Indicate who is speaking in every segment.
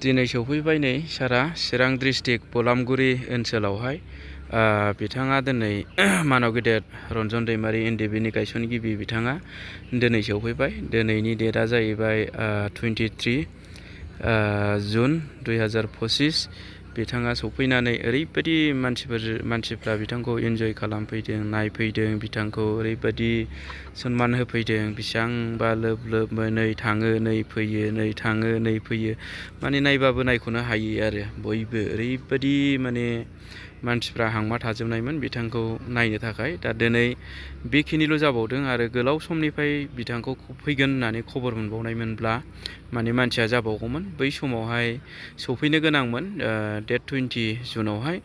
Speaker 1: दिनै सौफैबाय नै सारा चिरां डिस्ट्रिक्ट बलामगुरि ओनसोलावहाय बिथाङा दिनै मानाव गेदेर रन्जन दैमारि NDB-नि गायसनगिरि बिथाङा दिनै सौफैबाय। दिनैनि डेटआ जाहैबाय 23 जुन 2025। बिथाङा सौफैनानै ओरैबायदि मानसिफ्रा बिथांखौ इन्जय खालामफैदों, नायफैदों, बिथांखौ ओरैबायदि सनमान होफैदों। बेसेबांबा लोब लोब नै थाङो नै फैयो, नै थाङो नै फैयो, माने नायबाबो नायख'नो हायै आरो बयबो ओरैबायदि माने मानसिफ्रा हांमा थाजोबनायमोन बिथांखौ नायनो थाखाय। दा दिनै बेखिनिल' जाबावदों आरो गोलाव समनिफ्राय बिथांखौ फैगोन होननानै खबर मोनबावनायमोनब्ला माने मानसिया जाबावगौमोन। बै समावहाय सफैनो गोनांमोन डेट 20 जुनावहाय।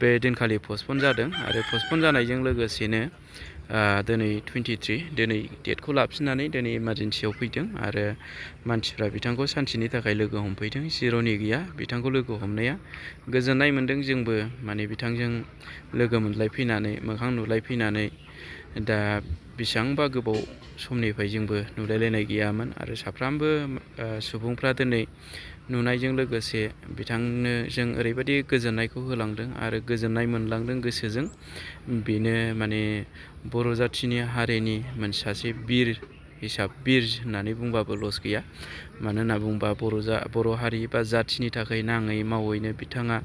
Speaker 1: बे दिनखालि पस्टपन जादों आरो पस्टपन जानायजों लोगोसेनो दिनै 23 दिनै डेटखौ लाफिननानै दिनै इमारजेन्सियाव फैदों आरो मानसिफ्रा बिथांखौ सानसेनि थाखाय लोगो हमफैदों। जिर'नि गैया बिथांखौ लोगो हमनाया। गोजोननाय मोन्दों जोंबो माने बिथांजों लोगो मोनलायफैनानै, मोखां नुलायफैनानै। दा बेसेबांबा गोबाव समनिफ्राय जोंबो नुलायलायनाय गैयामोन आरो साफ्रोमबो सुबुंफ्रा दिनै नुनायजों लोगोसे बिथांनो जों ओरैबायदि गोजोननायखौ होलांदों आरो गोजोननाय मोनलांदों गोसोजों। बेनो माने बर' जाथिनि हारिनि सासे बिर होननानै बुंबाबो लस गैया। मानो होनना बुंबा बर' हारि बा जाथिनि थाखाय नाङै मावैनो बिथाङा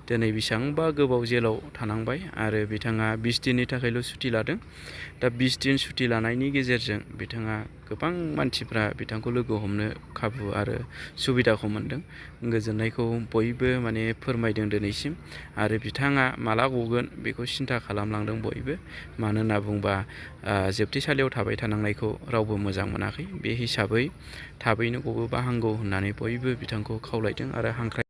Speaker 1: दिनै बेसेबांबा गोबाव जेलाव थानांबाय आरो बिथाङा 20 दिननि थाखायल' सुथि लादों। दा 20 दिन सुथि लानायनि गेजेरजों बिथाङा गोबां मानसिफ्रा बिथांखौ लोगो हमनो खाबु आरो सुबिदाखौ मोनदों। गोजोननायखौ बयबो माने फोरमायदों दिनैसिम आरो बिथाङा माला गगोन बेखौ सिन्था खालामलांदों बयबो। मानो होनना बुंबा जोबथेसालियाव थाबाय थानांनायखौ रावबो मोजां मोनाखै। बे हिसाबै थाबैनो गबोबा हामगौ होननानै बयबो बिथांखौ खावलायदों आरो हांख्रायदों।